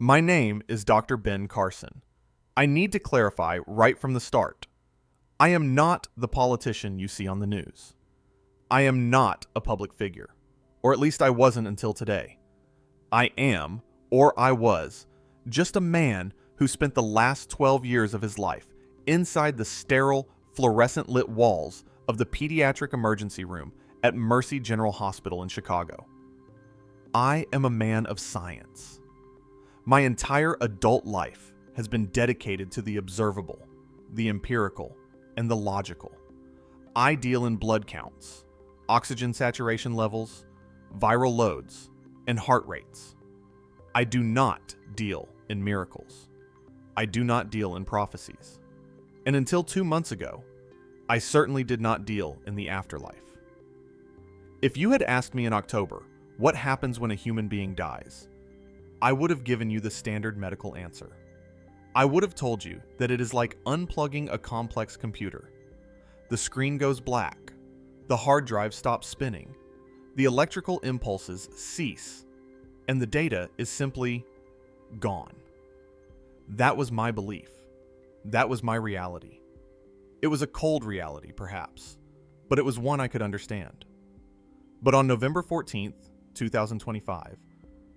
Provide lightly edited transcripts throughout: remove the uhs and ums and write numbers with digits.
My name is Dr. Ben Carson. I need to clarify right from the start. I am not the politician you see on the news. I am not a public figure, or at least I wasn't until today. I am, or I was, just a man who spent the last 12 years of his life inside the sterile, fluorescent-lit walls of the pediatric emergency room at Mercy General Hospital in Chicago. I am a man of science. My entire adult life has been dedicated to the observable, the empirical, and the logical. I deal in blood counts, oxygen saturation levels, viral loads, and heart rates. I do not deal in miracles. I do not deal in prophecies. And until 2 months ago, I certainly did not deal in the afterlife. If you had asked me in October what happens when a human being dies, I would have given you the standard medical answer. I would have told you that it is like unplugging a complex computer. The screen goes black, the hard drive stops spinning, the electrical impulses cease, and the data is simply gone. That was my belief. That was my reality. It was a cold reality, perhaps, but it was one I could understand. But on November 14th, 2025,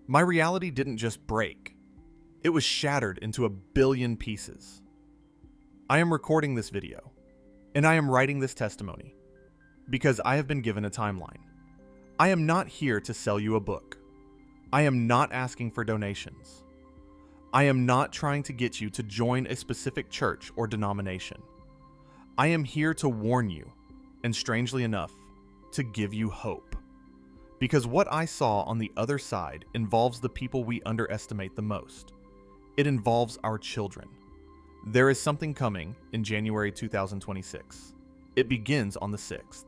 my reality didn't just break. It was shattered into a billion pieces. I am recording this video, and I am writing this testimony because I have been given a timeline. I am not here to sell you a book. I am not asking for donations. I am not trying to get you to join a specific church or denomination. I am here to warn you, and strangely enough, to give you hope. Because what I saw on the other side involves the people we underestimate the most. It involves our children. There is something coming in January 2026. It begins on the 6th.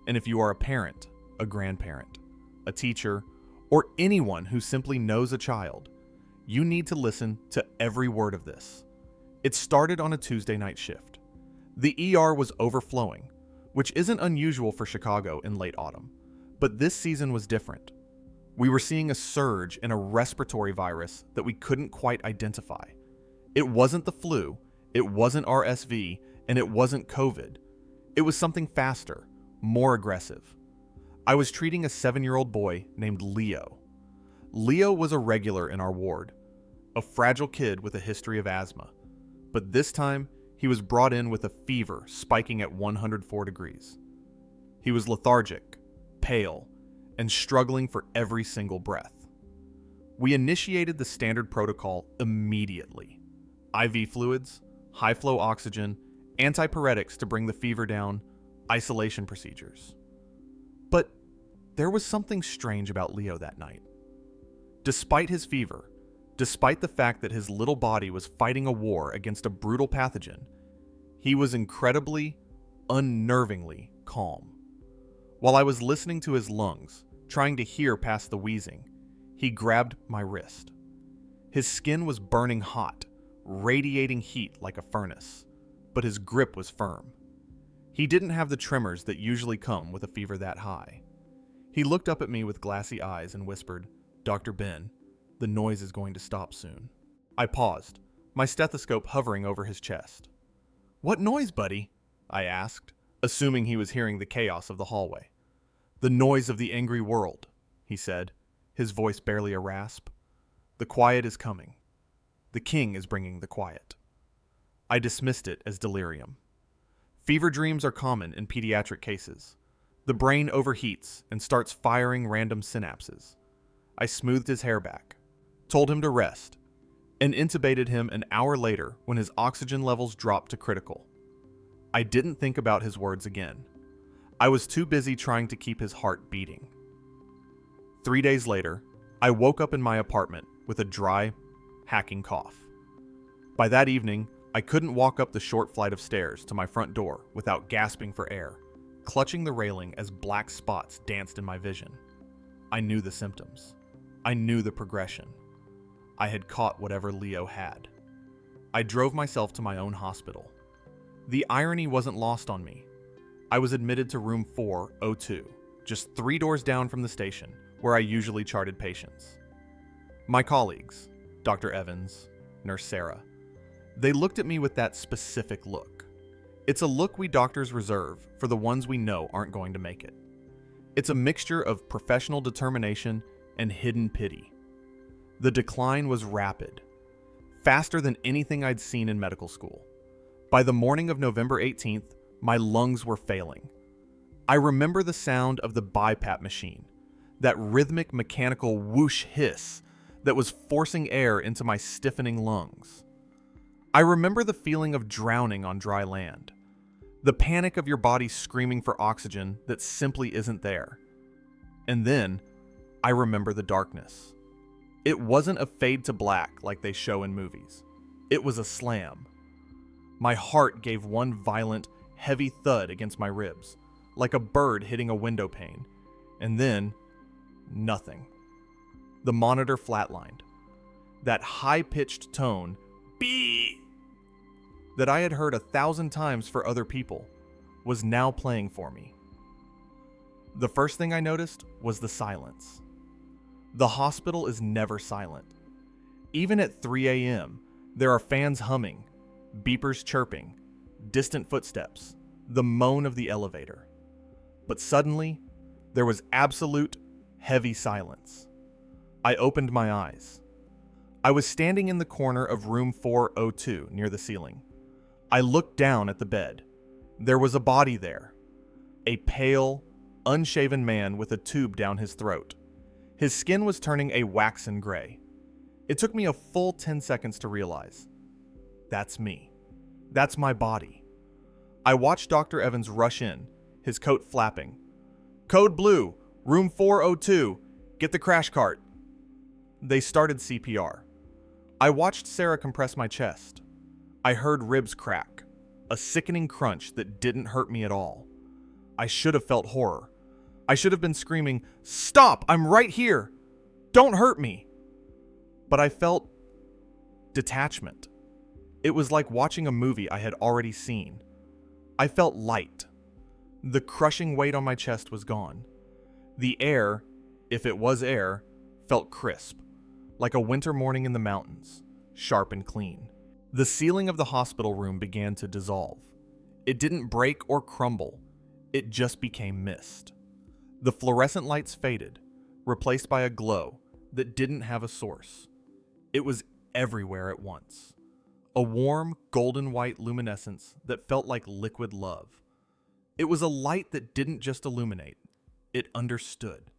And if you are a parent, a grandparent, a teacher, or anyone who simply knows a child, you need to listen to every word of this. It started on a Tuesday night shift. The ER was overflowing, which isn't unusual for Chicago in late autumn. But this season was different. We were seeing a surge in a respiratory virus that we couldn't quite identify. It wasn't the flu, it wasn't RSV, and it wasn't COVID. It was something faster, more aggressive. I was treating a 7-year-old boy named Leo. Leo was a regular in our ward, a fragile kid with a history of asthma. But this time, he was brought in with a fever spiking at 104 degrees. He was lethargic, pale, and struggling for every single breath. We initiated the standard protocol immediately. IV fluids, high-flow oxygen, antipyretics to bring the fever down, isolation procedures. But there was something strange about Leo that night. Despite his fever, despite the fact that his little body was fighting a war against a brutal pathogen, he was incredibly, unnervingly calm. While I was listening to his lungs, trying to hear past the wheezing, he grabbed my wrist. His skin was burning hot, radiating heat like a furnace, but his grip was firm. He didn't have the tremors that usually come with a fever that high. He looked up at me with glassy eyes and whispered, "Dr. Ben, the noise is going to stop soon." I paused, my stethoscope hovering over his chest. "What noise, buddy?" I asked, assuming he was hearing the chaos of the hallway. "The noise of the angry world," he said, his voice barely a rasp. "The quiet is coming. The king is bringing the quiet." I dismissed it as delirium. Fever dreams are common in pediatric cases. The brain overheats and starts firing random synapses. I smoothed his hair back, told him to rest, and intubated him an hour later when his oxygen levels dropped to critical. I didn't think about his words again. I was too busy trying to keep his heart beating. 3 days later, I woke up in my apartment with a dry, hacking cough. By that evening, I couldn't walk up the short flight of stairs to my front door without gasping for air, clutching the railing as black spots danced in my vision. I knew the symptoms. I knew the progression. I had caught whatever Leo had. I drove myself to my own hospital. The irony wasn't lost on me. I was admitted to room 402, just 3 doors down from the station, where I usually charted patients. My colleagues, Dr. Evans, Nurse Sarah. They looked at me with that specific look. It's a look we doctors reserve for the ones we know aren't going to make it. It's a mixture of professional determination and hidden pity. The decline was rapid, faster than anything I'd seen in medical school. By the morning of November 18th, my lungs were failing. I remember the sound of the BiPAP machine, that rhythmic mechanical whoosh hiss that was forcing air into my stiffening lungs. I remember the feeling of drowning on dry land, the panic of your body screaming for oxygen that simply isn't there. And then, I remember the darkness. It wasn't a fade to black like they show in movies. It was a slam. My heart gave one violent, heavy thud against my ribs, like a bird hitting a window pane. And then, nothing. The monitor flatlined. That high-pitched tone, beep, that I had heard 1,000 times for other people, was now playing for me. The first thing I noticed was the silence. The hospital is never silent. Even at 3 a.m., there are fans humming, beepers chirping, distant footsteps, the moan of the elevator. But suddenly, there was absolute, heavy silence. I opened my eyes. I was standing in the corner of room 402 near the ceiling. I looked down at the bed. There was a body there. A pale, unshaven man with a tube down his throat. His skin was turning a waxen gray. It took me a full 10 seconds to realize. That's me. That's my body. I watched Dr. Evans rush in, his coat flapping. "Code blue, room 402, get the crash cart." They started CPR. I watched Sarah compress my chest. I heard ribs crack, a sickening crunch that didn't hurt me at all. I should have felt horror. I should have been screaming, "Stop! I'm right here! Don't hurt me!" But I felt detachment. It was like watching a movie I had already seen. I felt light. The crushing weight on my chest was gone. The air, if it was air, felt crisp, like a winter morning in the mountains, sharp and clean. The ceiling of the hospital room began to dissolve. It didn't break or crumble. It just became mist. The fluorescent lights faded, replaced by a glow that didn't have a source. It was everywhere at once. A warm, golden white luminescence that felt like liquid love. It was a light that didn't just illuminate, it understood.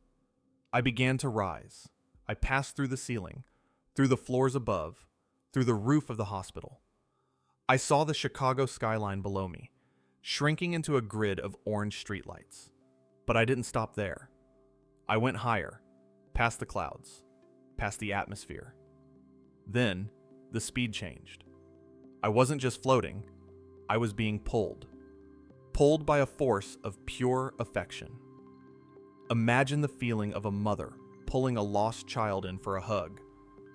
I began to rise. I passed through the ceiling, through the floors above, through the roof of the hospital. I saw the Chicago skyline below me, shrinking into a grid of orange streetlights. But I didn't stop there. I went higher, past the clouds, past the atmosphere. Then, the speed changed. I wasn't just floating, I was being pulled. Pulled by a force of pure affection. Imagine the feeling of a mother pulling a lost child in for a hug.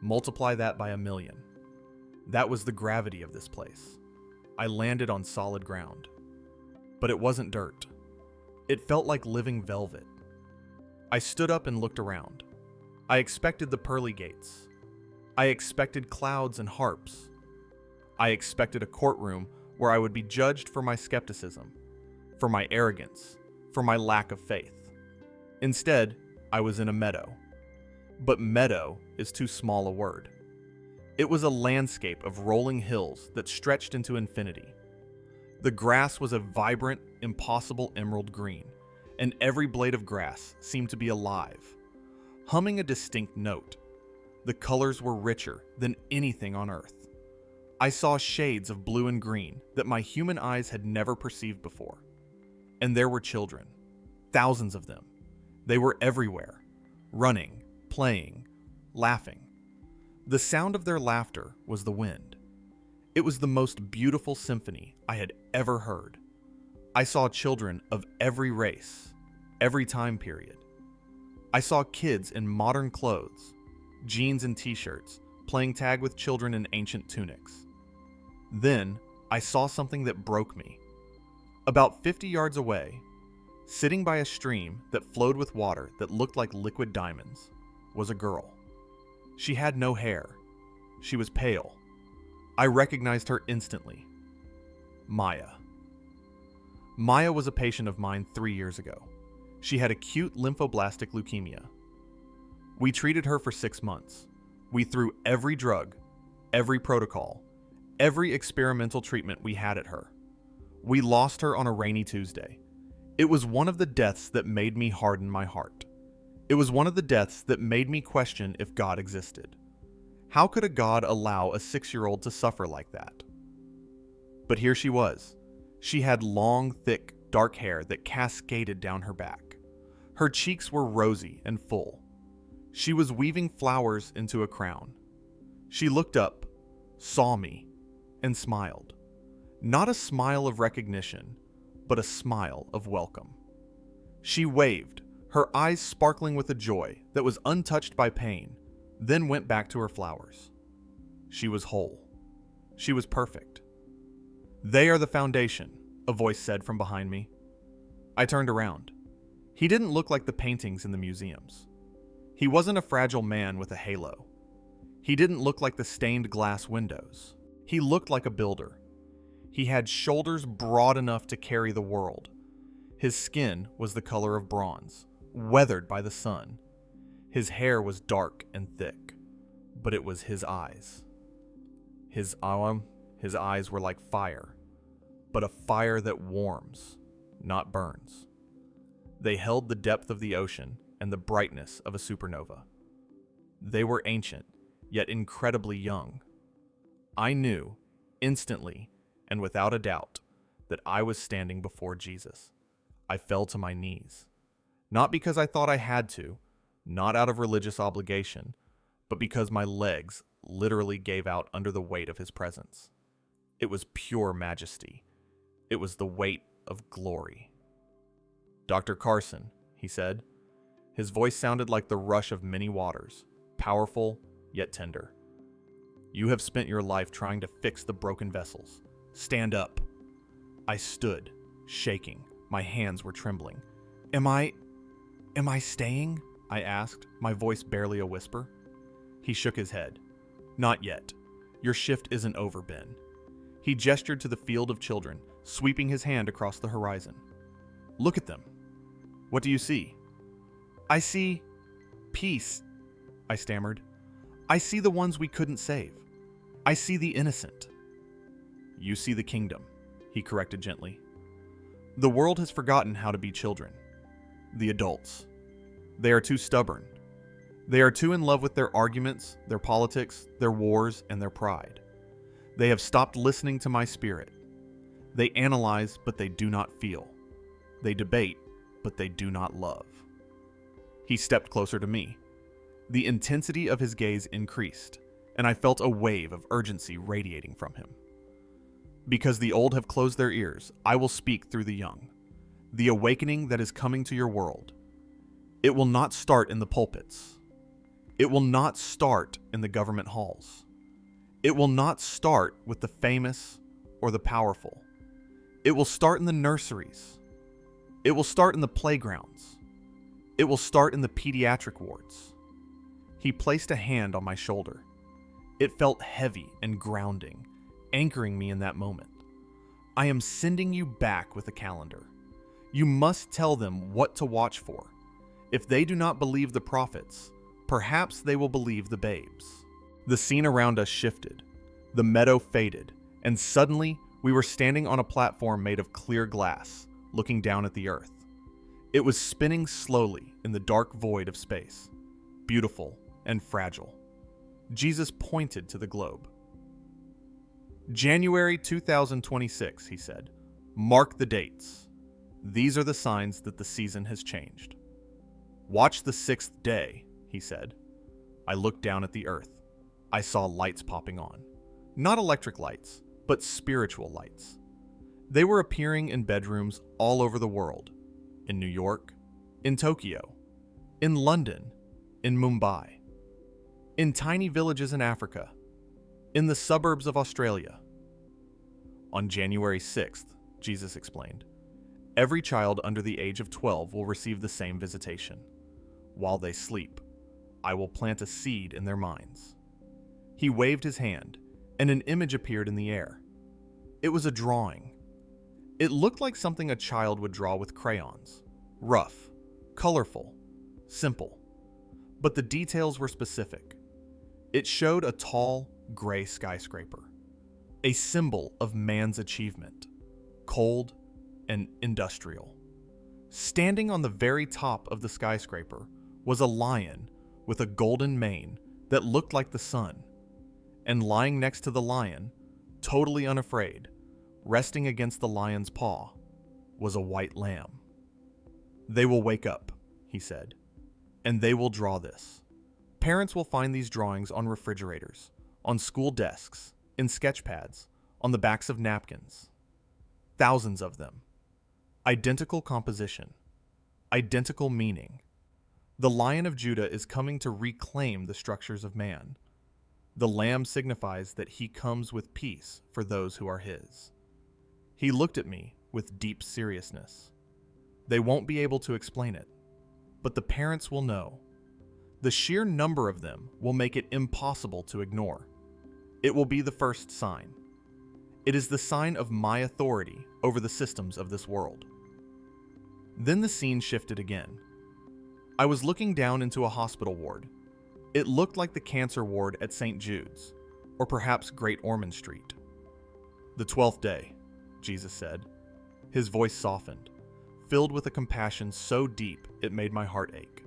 Multiply that by 1,000,000. That was the gravity of this place. I landed on solid ground. But it wasn't dirt. It felt like living velvet. I stood up and looked around. I expected the pearly gates. I expected clouds and harps. I expected a courtroom where I would be judged for my skepticism, for my arrogance, for my lack of faith. Instead, I was in a meadow. But meadow is too small a word. It was a landscape of rolling hills that stretched into infinity. The grass was a vibrant, impossible emerald green, and every blade of grass seemed to be alive, humming a distinct note. The colors were richer than anything on earth. I saw shades of blue and green that my human eyes had never perceived before. And there were children, thousands of them. They were everywhere, running, playing, laughing. The sound of their laughter was the wind. It was the most beautiful symphony I had ever heard. I saw children of every race, every time period. I saw kids in modern clothes, jeans and t-shirts, playing tag with children in ancient tunics. Then, I saw something that broke me. About 50 yards away, sitting by a stream that flowed with water that looked like liquid diamonds, was a girl. She had no hair, She was pale. I recognized her instantly. Maya. Maya was a patient of mine 3 years ago. She had acute lymphoblastic leukemia. We treated her for 6 months. We threw every drug, every protocol, every experimental treatment we had at her. We lost her on a rainy Tuesday. It was one of the deaths that made me harden my heart. It was one of the deaths that made me question if God existed. How could a God allow a 6-year-old to suffer like that? But here she was. She had long, thick, dark hair that cascaded down her back. Her cheeks were rosy and full. She was weaving flowers into a crown. She looked up, saw me, and smiled. Not a smile of recognition, but a smile of welcome. She waved, her eyes sparkling with a joy that was untouched by pain, then went back to her flowers. She was whole. She was perfect. "They are the foundation," a voice said from behind me. I turned around. He didn't look like the paintings in the museums. He wasn't a fragile man with a halo. He didn't look like the stained glass windows. He looked like a builder. He had shoulders broad enough to carry the world. His skin was the color of bronze, weathered by the sun. His hair was dark and thick, but it was his eyes. His eyes were like fire, but a fire that warms, not burns. They held the depth of the ocean and the brightness of a supernova. They were ancient, yet incredibly young. I knew, instantly and without a doubt, that I was standing before Jesus. I fell to my knees. Not because I thought I had to, not out of religious obligation, but because my legs literally gave out under the weight of his presence. It was pure majesty. It was the weight of glory. "Dr. Carson," he said. His voice sounded like the rush of many waters, powerful yet tender. "You have spent your life trying to fix the broken vessels. Stand up." I stood, shaking. My hands were trembling. Am I staying?" I asked, my voice barely a whisper. He shook his head. "Not yet. Your shift isn't over, Ben." He gestured to the field of children, sweeping his hand across the horizon. "Look at them. What do you see?" "I see peace," I stammered. "I see the ones we couldn't save. I see the innocent." "You see the kingdom," he corrected gently. "The world has forgotten how to be children. The adults. They are too stubborn. They are too in love with their arguments, their politics, their wars, and their pride. They have stopped listening to my spirit. They analyze, but they do not feel. They debate, but they do not love." He stepped closer to me. The intensity of his gaze increased, and I felt a wave of urgency radiating from him. "Because the old have closed their ears, I will speak through the young. The awakening that is coming to your world. It will not start in the pulpits. It will not start in the government halls. It will not start with the famous or the powerful. It will start in the nurseries. It will start in the playgrounds. It will start in the pediatric wards." He placed a hand on my shoulder. It felt heavy and grounding, anchoring me in that moment. "I am sending you back with a calendar. You must tell them what to watch for. If they do not believe the prophets, perhaps they will believe the babes." The scene around us shifted. The meadow faded, and suddenly we were standing on a platform made of clear glass, looking down at the earth. It was spinning slowly in the dark void of space, beautiful and fragile. Jesus pointed to the globe. "January 2026, he said. "Mark the dates. These are the signs that the season has changed. Watch the 6th day, he said." I looked down at the earth. I saw lights popping on. Not electric lights, but spiritual lights. They were appearing in bedrooms all over the world. In New York, in Tokyo, in London, in Mumbai, in tiny villages in Africa, in the suburbs of Australia. On January 6th, Jesus explained, every child under the age of 12 will receive the same visitation. While they sleep, I will plant a seed in their minds. He waved his hand, and an image appeared in the air. It was a drawing. It looked like something a child would draw with crayons. Rough, colorful, simple. But the details were specific. It showed a tall, gray skyscraper, a symbol of man's achievement, cold and industrial. Standing on the very top of the skyscraper was a lion with a golden mane that looked like the sun, and lying next to the lion, totally unafraid, resting against the lion's paw, was a white lamb. "They will wake up," he said, "and they will draw this. Parents will find these drawings on refrigerators, on school desks, in sketch pads, on the backs of napkins. Thousands of them. Identical composition. Identical meaning. The Lion of Judah is coming to reclaim the structures of man. The lamb signifies that he comes with peace for those who are his." He looked at me with deep seriousness. "They won't be able to explain it, but the parents will know. The sheer number of them will make it impossible to ignore. It will be the first sign. It is the sign of my authority over the systems of this world." Then the scene shifted again. I was looking down into a hospital ward. It looked like the cancer ward at St. Jude's, or perhaps Great Ormond Street. "The 12th day," Jesus said. His voice softened, filled with a compassion so deep it made my heart ache.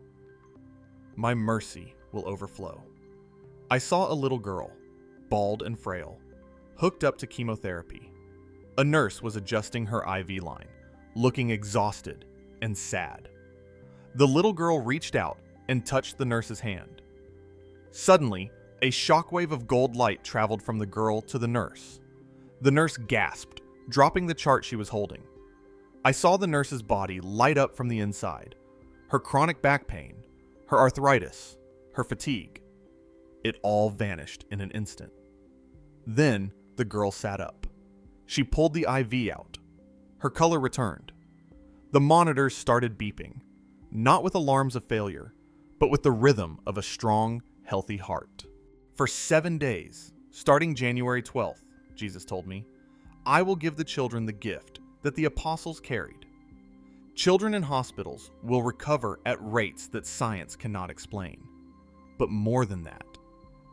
"My mercy will overflow." I saw a little girl, bald and frail, hooked up to chemotherapy. A nurse was adjusting her IV line, looking exhausted and sad. The little girl reached out and touched the nurse's hand. Suddenly, a shockwave of gold light traveled from the girl to the nurse. The nurse gasped, dropping the chart she was holding. I saw the nurse's body light up from the inside. Her chronic back pain, her arthritis, her fatigue. It all vanished in an instant. Then the girl sat up. She pulled the IV out. Her color returned. The monitors started beeping, not with alarms of failure, but with the rhythm of a strong, healthy heart. "For 7 days, starting January 12th, Jesus told me, I will give the children the gift that the apostles carried. Children in hospitals will recover at rates that science cannot explain. But more than that,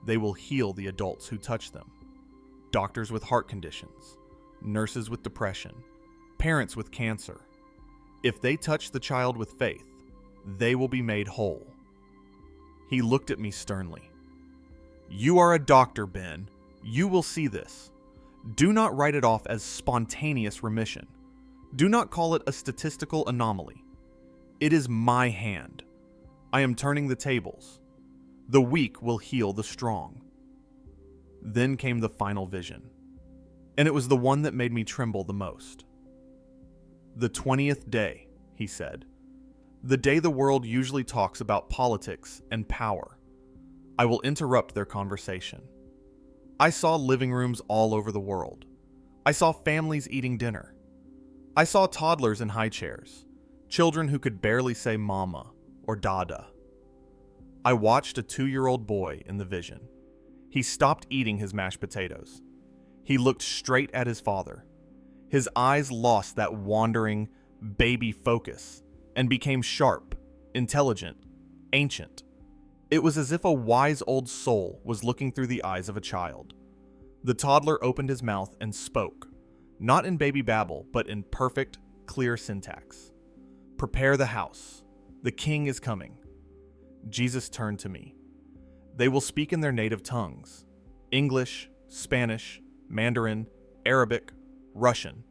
they will heal the adults who touch them. Doctors with heart conditions, nurses with depression, parents with cancer. If they touch the child with faith, they will be made whole." He looked at me sternly. "You are a doctor, Ben. You will see this. Do not write it off as spontaneous remission. Do not call it a statistical anomaly. It is my hand. I am turning the tables. The weak will heal the strong." Then came the final vision, and it was the one that made me tremble the most. "The 20th day," he said. "The day the world usually talks about politics and power. I will interrupt their conversation." I saw living rooms all over the world. I saw families eating dinner. I saw toddlers in high chairs, children who could barely say mama or dada. I watched a 2-year-old boy in the vision. He stopped eating his mashed potatoes. He looked straight at his father. His eyes lost that wandering, baby focus and became sharp, intelligent, ancient. It was as if a wise old soul was looking through the eyes of a child. The toddler opened his mouth and spoke, not in baby babble, but in perfect, clear syntax. "Prepare the house. The king is coming." Jesus turned to me. "They will speak in their native tongues: English, Spanish, Mandarin, Arabic, Russian.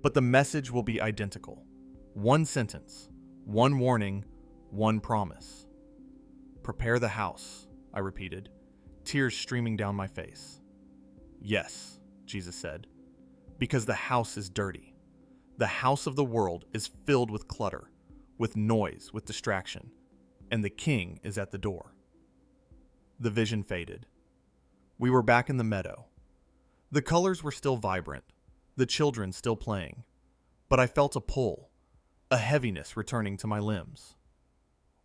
But the message will be identical. One sentence, one warning, one promise. "Prepare the house," I repeated, tears streaming down my face. "Yes," Jesus said, "because the house is dirty. The house of the world is filled with clutter, with noise, with distraction, and the king is at the door." The vision faded. We were back in the meadow. The colors were still vibrant, the children still playing, but I felt a pull, a heaviness returning to my limbs.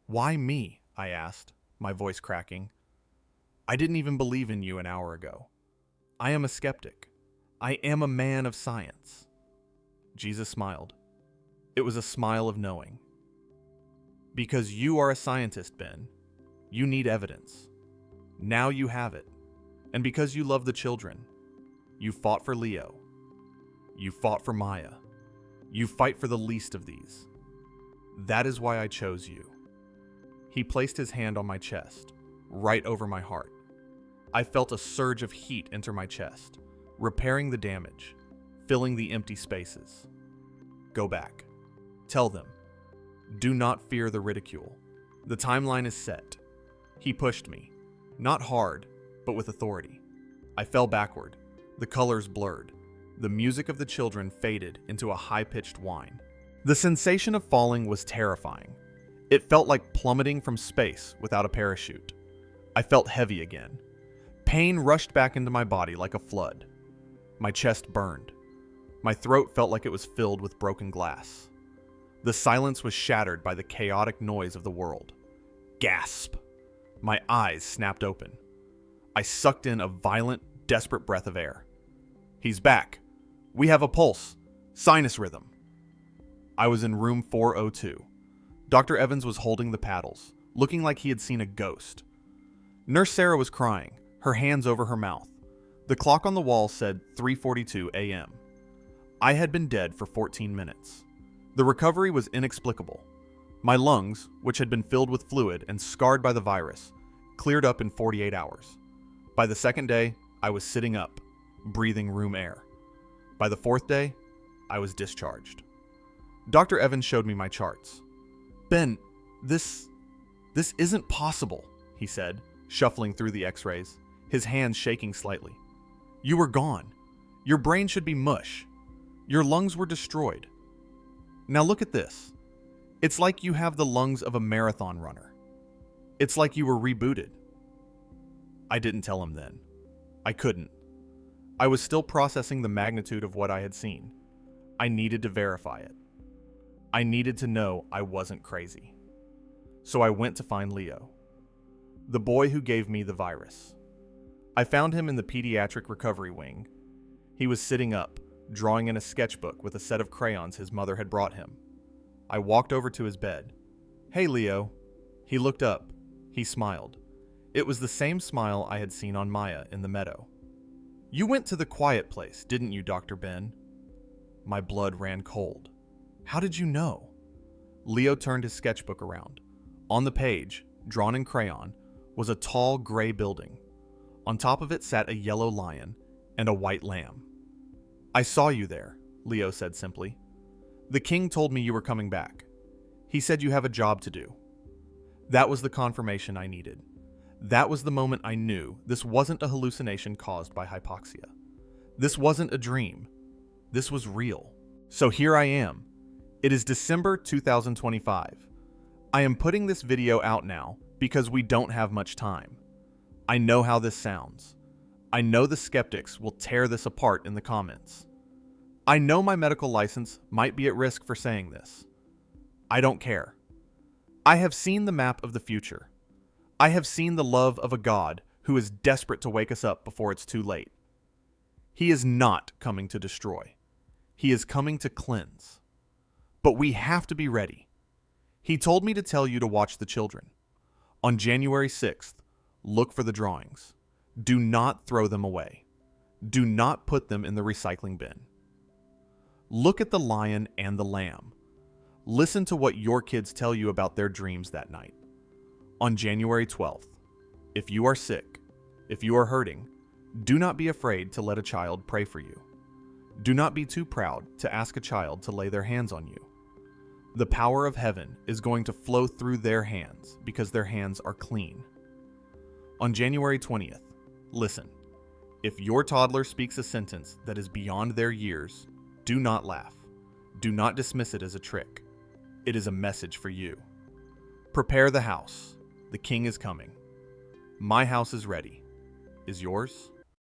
"Why me?" I asked, my voice cracking. I didn't even believe in you an hour ago. I am a skeptic. I am a man of science." Jesus smiled. It was a smile of knowing. "Because you are a scientist, Ben, you need evidence. Now you have it. And because you love the children, you fought for Leo. You fought for Maya. You fight for the least of these. That is why I chose you." He placed his hand on my chest, right over my heart. I felt a surge of heat enter my chest, repairing the damage, filling the empty spaces. "Go back. Tell them. Do not fear the ridicule. The timeline is set." He pushed me, not hard, but with authority. I fell backward, the colors blurred. The music of the children faded into a high-pitched whine. The sensation of falling was terrifying. It felt like plummeting from space without a parachute. I felt heavy again. Pain rushed back into my body like a flood. My chest burned. My throat felt like it was filled with broken glass. The silence was shattered by the chaotic noise of the world. Gasp! My eyes snapped open. I sucked in a violent, desperate breath of air. "He's back. We have a pulse. Sinus rhythm." I was in room 402. Dr. Evans was holding the paddles, looking like he had seen a ghost. Nurse Sarah was crying, her hands over her mouth. The clock on the wall said 3:42 a.m. I had been dead for 14 minutes. The recovery was inexplicable. My lungs, which had been filled with fluid and scarred by the virus, cleared up in 48 hours. By the second day, I was sitting up, breathing room air. By the fourth day, I was discharged. Dr. Evans showed me my charts. "Ben, this isn't possible," he said, shuffling through the x-rays, his hands shaking slightly. "You were gone. Your brain should be mush. Your lungs were destroyed. Now look at this. It's like you have the lungs of a marathon runner. It's like you were rebooted." I didn't tell him then. I couldn't. I was still processing the magnitude of what I had seen. I needed to verify it. I needed to know I wasn't crazy. So I went to find Leo, the boy who gave me the virus. I found him in the pediatric recovery wing. He was sitting up, drawing in a sketchbook with a set of crayons his mother had brought him. I walked over to his bed. "Hey, Leo." He looked up. He smiled. It was the same smile I had seen on Maya in the meadow. "You went to the quiet place, didn't you, Dr. Ben?" My blood ran cold. "How did you know?" Leo turned his sketchbook around. On the page, drawn in crayon, was a tall gray building. On top of it sat a yellow lion and a white lamb. "I saw you there," Leo said simply. "The king told me you were coming back. He said you have a job to do." That was the confirmation I needed. That was the moment I knew this wasn't a hallucination caused by hypoxia. This wasn't a dream. This was real. So here I am. It is December 2025. I am putting this video out now because we don't have much time. I know how this sounds. I know the skeptics will tear this apart in the comments. I know my medical license might be at risk for saying this. I don't care. I have seen the map of the future. I have seen the love of a God who is desperate to wake us up before it's too late. He is not coming to destroy. He is coming to cleanse. But we have to be ready. He told me to tell you to watch the children. On January 6th, look for the drawings. Do not throw them away. Do not put them in the recycling bin. Look at the lion and the lamb. Listen to what your kids tell you about their dreams that night. On January 12th, if you are sick, if you are hurting, do not be afraid to let a child pray for you. Do not be too proud to ask a child to lay their hands on you. The power of heaven is going to flow through their hands because their hands are clean. On January 20th, listen. If your toddler speaks a sentence that is beyond their years, do not laugh. Do not dismiss it as a trick. It is a message for you. Prepare the house. The king is coming. My house is ready. Is yours?